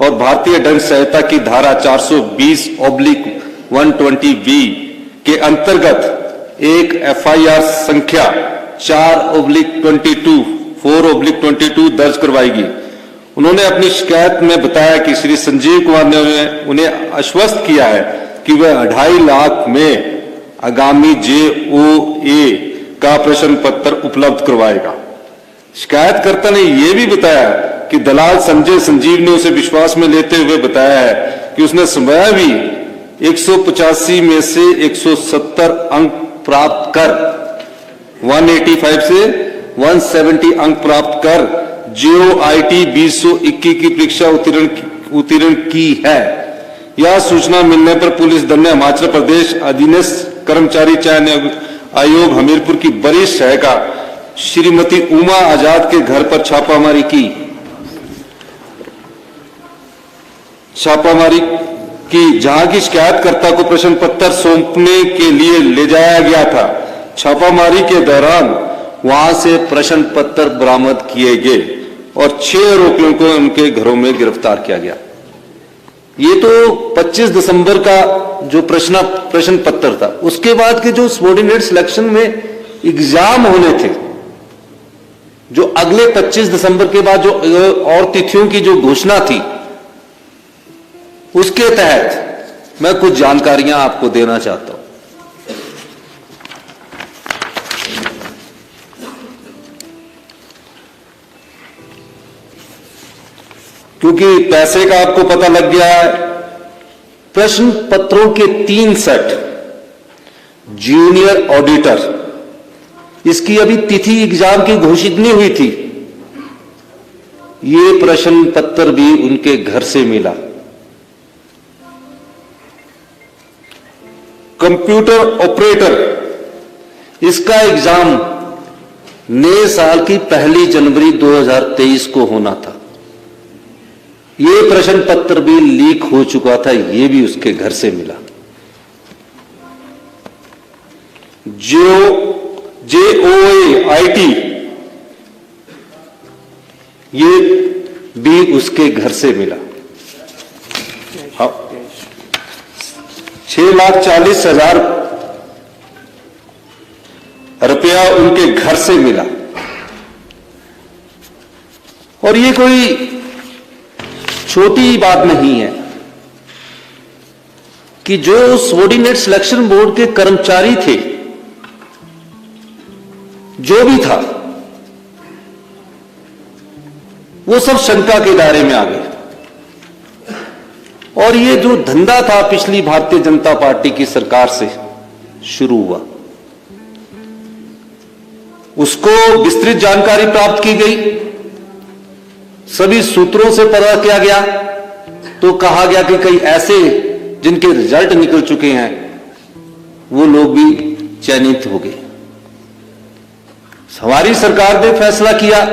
और भारतीय दंड संहिता की धारा 420/120B के अंतर्गत एक FIR संख्या 4/22 दर्ज करवाएगी। उन्होंने अपनी शिकायत में बताया कि श्री संजीव कुमार ने उन्हें आश्वस्त किया है कि वह 2.5 लाख में आगामी JOA का प्रश्न पत्र उपलब्ध करवाएगा। शिकायतकर्ता ने यह भी बताया कि दलाल संजय संजीव ने उसे विश्वास में लेते हुए बताया है कि उसने स्वयं भी 185 में से 170 अंक प्राप्त कर 185 से 170 अंक प्राप्त कर JOIT 2021 की परीक्षा उत्तीर्ण की है। यह सूचना मिलने पर पुलिस दल ने हिमाचल प्रदेश अधीनस्थ कर्मचारी चयन आयोग हमीरपुर की वरिष्ठ सहायिका श्रीमती उमा आजाद के घर पर छापामारी की, जहां की शिकायतकर्ता को प्रश्न पत्र सौंपने के लिए ले जाया गया था। छापामारी के दौरान वहां से प्रश्न पत्र बरामद किए गए और 6 आरोपियों को उनके घरों में गिरफ्तार किया गया। ये तो 25 दिसंबर का जो प्रश्न पत्र था। उसके बाद के जो सबऑर्डिनेट सिलेक्शन में एग्जाम होने थे, जो अगले 25 दिसंबर के बाद जो और तिथियों की जो घोषणा थी, उसके तहत मैं कुछ जानकारियां आपको देना चाहता हूं। क्योंकि पैसे का आपको पता लग गया है। प्रश्न पत्रों के 3 सेट जूनियर ऑडिटर, इसकी अभी तिथि एग्जाम की घोषित नहीं हुई थी। ये प्रश्न पत्र भी उनके घर से मिला। कंप्यूटर ऑपरेटर, इसका एग्जाम नए साल की 1 जनवरी 2023 को होना था। ये प्रश्न पत्र भी लीक हो चुका था, ये भी उसके घर से मिला। JOA-IT, ये भी उसके घर से मिला। 6,40,000 रुपया उनके घर से मिला। और ये कोई छोटी बात नहीं है कि जो सबऑर्डिनेट सिलेक्शन बोर्ड के कर्मचारी थे, जो भी था, वो सब शंका के दायरे में आ गए। और ये जो धंधा था पिछली भारतीय जनता पार्टी की सरकार से शुरू हुआ, उसको विस्तृत जानकारी प्राप्त की गई। सभी सूत्रों से पता किया गया तो कहा गया कि कई ऐसे जिनके रिजल्ट निकल चुके हैं, वो लोग भी चयनित हो गए। हमारी सरकार ने फैसला किया,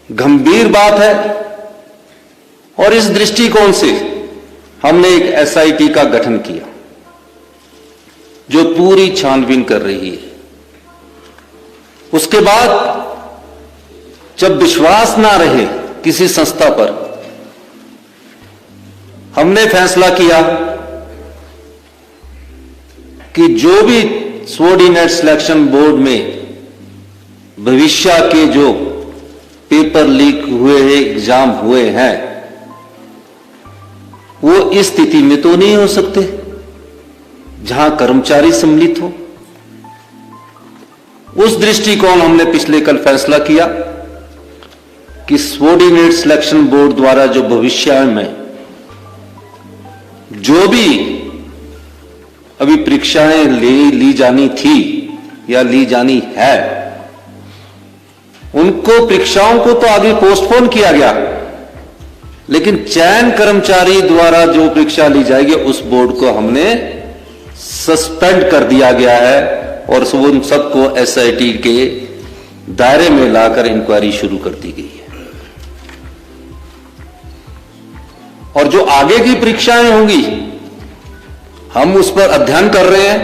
गंभीर बात है। और इस दृष्टिकोण से हमने एक SIT का गठन किया जो पूरी छानबीन कर रही है। उसके बाद जब विश्वास ना रहे किसी संस्था पर, हमने फैसला किया कि जो भी सबऑर्डिनेट सिलेक्शन बोर्ड में भविष्य के जो पेपर लीक हुए हैं, एग्जाम हुए हैं, वो इस स्थिति में तो नहीं हो सकते जहां कर्मचारी सम्मिलित हो। उस दृष्टिकोण हमने पिछले कल फैसला किया कि सबऑर्डिनेट सिलेक्शन बोर्ड द्वारा जो भविष्य में जो भी अभी परीक्षाएं ली जानी थी या ली जानी है, उनको परीक्षाओं को तो आगे पोस्टपोन किया गया, लेकिन चयन कर्मचारी द्वारा जो परीक्षा ली जाएगी उस बोर्ड को हमने सस्पेंड कर दिया गया है और उन सबको SIT के दायरे में लाकर इंक्वायरी शुरू कर दी गई है। और जो आगे की परीक्षाएं होंगी, हम उस पर अध्ययन कर रहे हैं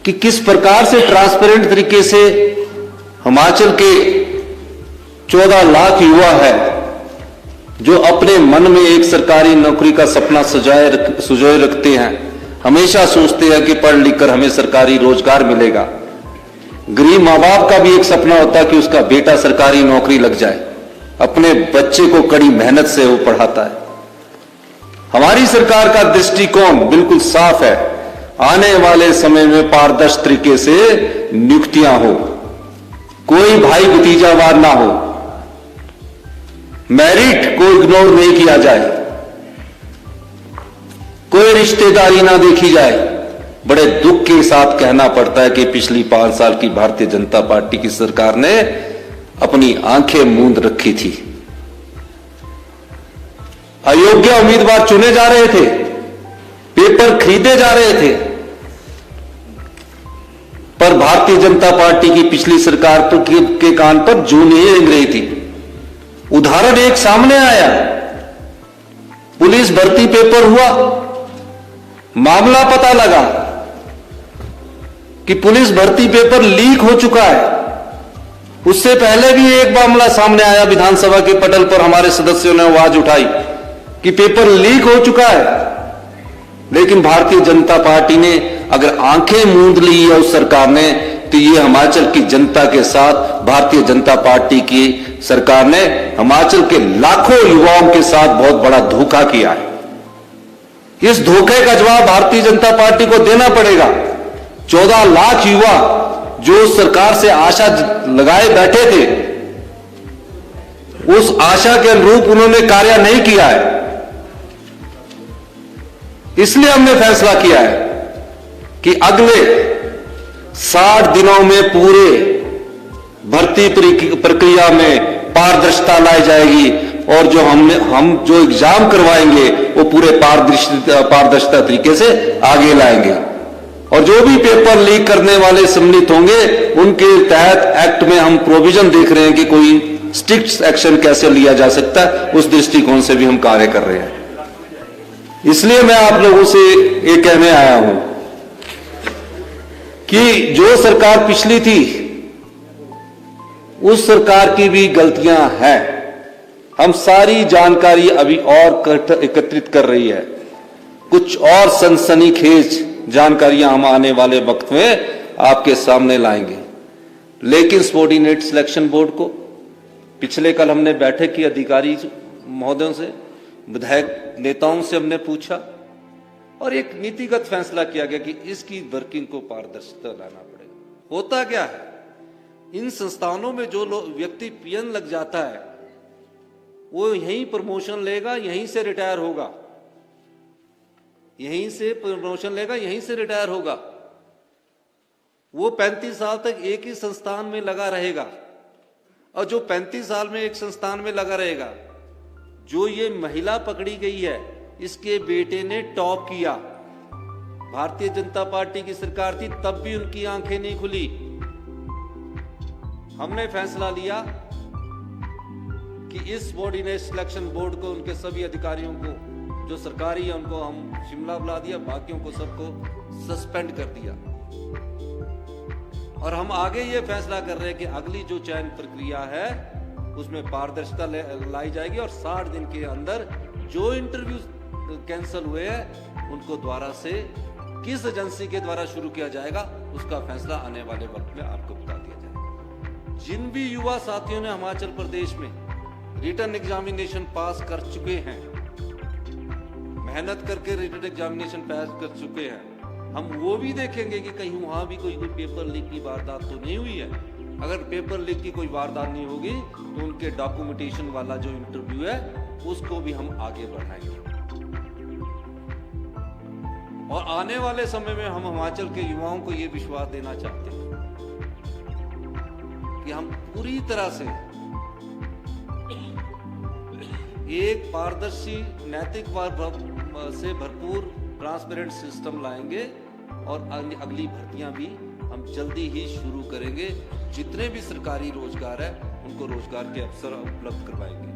कि किस प्रकार से ट्रांसपेरेंट तरीके से हिमाचल के 14 लाख युवा है, जो अपने मन में एक सरकारी नौकरी का सपना सुजोए रखते हैं, हमेशा सोचते हैं कि पढ़ लिख कर हमें सरकारी रोजगार मिलेगा। गरीब माँ बाप का भी एक सपना होता है कि उसका बेटा सरकारी नौकरी लग जाए, अपने बच्चे को कड़ी मेहनत से वो पढ़ाता है। हमारी सरकार का दृष्टिकोण बिल्कुल साफ है, आने वाले समय में पारदर्शी तरीके से नियुक्तियां हो, कोई भाई भतीजावाद ना हो, मेरिट को इग्नोर नहीं किया जाए, कोई रिश्तेदारी ना देखी जाए। बड़े दुख के साथ कहना पड़ता है कि पिछली 5 साल की भारतीय जनता पार्टी की सरकार ने अपनी आंखें मूंद रखी थी। अयोग्य उम्मीदवार चुने जा रहे थे, पेपर खरीदे जा रहे थे, पर भारतीय जनता पार्टी की पिछली सरकार के कान पर जूं नहीं रेंग रही थी। उदाहरण एक सामने आया, पुलिस भर्ती पेपर हुआ, मामला पता लगा कि पुलिस भर्ती पेपर लीक हो चुका है। उससे पहले भी एक मामला सामने आया, विधानसभा के पटल पर हमारे सदस्यों ने आवाज उठाई कि पेपर लीक हो चुका है, लेकिन भारतीय जनता पार्टी ने अगर आंखें मूंद ली है उस सरकार ने, तो ये हिमाचल की जनता के साथ भारतीय जनता पार्टी की सरकार ने हिमाचल के लाखों युवाओं के साथ बहुत बड़ा धोखा किया है। इस धोखे का जवाब भारतीय जनता पार्टी को देना पड़ेगा। 14 लाख युवा जो सरकार से आशा लगाए बैठे थे, उस आशा के अनुरूप उन्होंने कार्य नहीं किया है। इसलिए हमने फैसला किया है कि अगले 60 दिनों में पूरे भर्ती प्रक्रिया में पारदर्शिता लाई जाएगी और जो हम जो एग्जाम करवाएंगे वो पूरे पारदर्शिता तरीके से आगे लाएंगे। और जो भी पेपर लीक करने वाले सम्मिलित होंगे उनके तहत एक्ट में हम प्रोविजन देख रहे हैं कि कोई स्ट्रिक्ट एक्शन कैसे लिया जा सकता है, उस दृष्टिकोण से भी हम कार्य कर रहे हैं। इसलिए मैं आप लोगों से ये कहने आया हूं कि जो सरकार पिछली थी उस सरकार की भी गलतियां हैं। हम सारी जानकारी अभी और एकत्रित कर रही है, कुछ और सनसनीखेज जानकारियां हम आने वाले वक्त में आपके सामने लाएंगे। लेकिन सबऑर्डिनेट सिलेक्शन बोर्ड को पिछले कल हमने बैठक की, अधिकारी महोदयों से, विधायक नेताओं से हमने पूछा और एक नीतिगत फैसला किया गया कि इसकी वर्किंग को पारदर्शिता लाना पड़ेगा। होता क्या है, इन संस्थानों में जो व्यक्ति पीएन लग जाता है वो यहीं प्रमोशन लेगा, यहीं से रिटायर होगा, यहीं से प्रमोशन लेगा, यहीं से रिटायर होगा। वो 35 साल तक एक ही संस्थान में लगा रहेगा। और जो 35 साल में एक संस्थान में लगा रहेगा, जो ये महिला पकड़ी गई है, इसके बेटे ने टॉप किया। भारतीय जनता पार्टी की सरकार थी तब भी उनकी आंखें नहीं खुली। हमने फैसला लिया कि इस सबऑर्डिनेट सिलेक्शन बोर्ड को, उनके सभी अधिकारियों को जो सरकारी है उनको हम शिमला बुला दिया, बाकियों को सबको सस्पेंड कर दिया। और हम आगे ये फैसला कर रहे हैं कि अगली जो चयन प्रक्रिया है उसमें पारदर्शिता लाई जाएगी और 60 दिन के अंदर जो इंटरव्यू कैंसिल हुए हैं उनको द्वारा से किस एजेंसी के द्वारा शुरू किया जाएगा उसका फैसला आने वाले वक्त में आपको बता दिया जाएगा। जिन भी युवा साथियों ने हिमाचल प्रदेश में रिटन एग्जामिनेशन पास कर चुके हैं, मेहनत करके रिटन एग्जामिनेशन पास कर चुके हैं, हम वो भी देखेंगे कि कहीं वहां भी कोई पेपर लीक की वारदात तो नहीं हुई है। अगर पेपर लीक की कोई वारदात नहीं होगी तो उनके डॉक्यूमेंटेशन वाला जो इंटरव्यू है उसको भी हम आगे बढ़ाएंगे। और आने वाले समय में हम हिमाचल के युवाओं को यह विश्वास देना चाहते हैं कि हम पूरी तरह से एक पारदर्शी, नैतिक से भरपूर ट्रांसपेरेंट सिस्टम लाएंगे और अगली भर्तियां भी हम जल्दी ही शुरू करेंगे। जितने भी सरकारी रोजगार है उनको रोजगार के अवसर उपलब्ध करवाएंगे।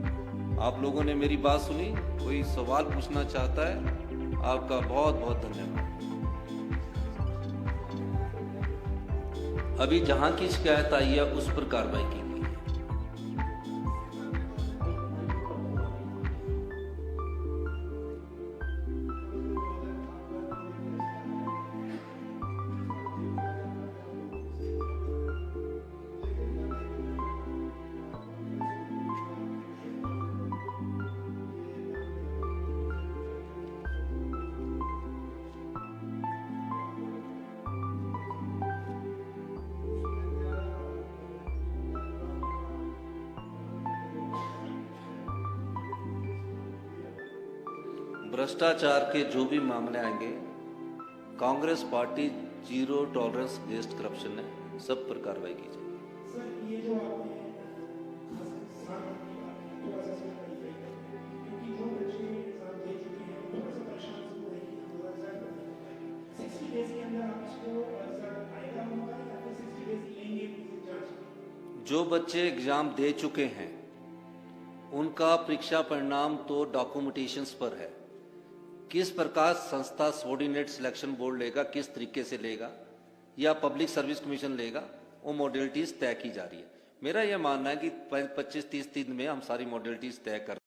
आप लोगों ने मेरी बात सुनी, कोई सवाल पूछना चाहता है? आपका बहुत बहुत धन्यवाद। अभी जहां की शिकायत आई है उस पर कार्रवाई की गई है। भ्रष्टाचार के जो भी मामले आएंगे, Congress party zero tolerance against corruption है, सब पर कार्रवाई की जाएगी। सर ये जो आपने साथ की बात की, थोड़ा सा इसमें क्लैरिफाई करें, क्योंकि जो बच्चे एग्जाम दे चुके हैं वो थोड़ा सा परेशान से हो रहे हैं कि हमारा रिजल्ट 60 डेज के अंदर आपको रिजल्ट आएगा होगा या फिर 60 डेज लेंगे जांच? जो बच्चे एग्जाम दे चुके हैं उनका परीक्षा परिणाम तो डॉक्यूमेंटेशंस पर है। किस प्रकार संस्था सबऑर्डिनेट सिलेक्शन बोर्ड लेगा, किस तरीके से लेगा या पब्लिक सर्विस कमीशन लेगा, वो मॉडलिटीज तय की जा रही है। मेरा यह मानना है कि 25-30 दिन में हम सारी मॉडलिटीज तय कर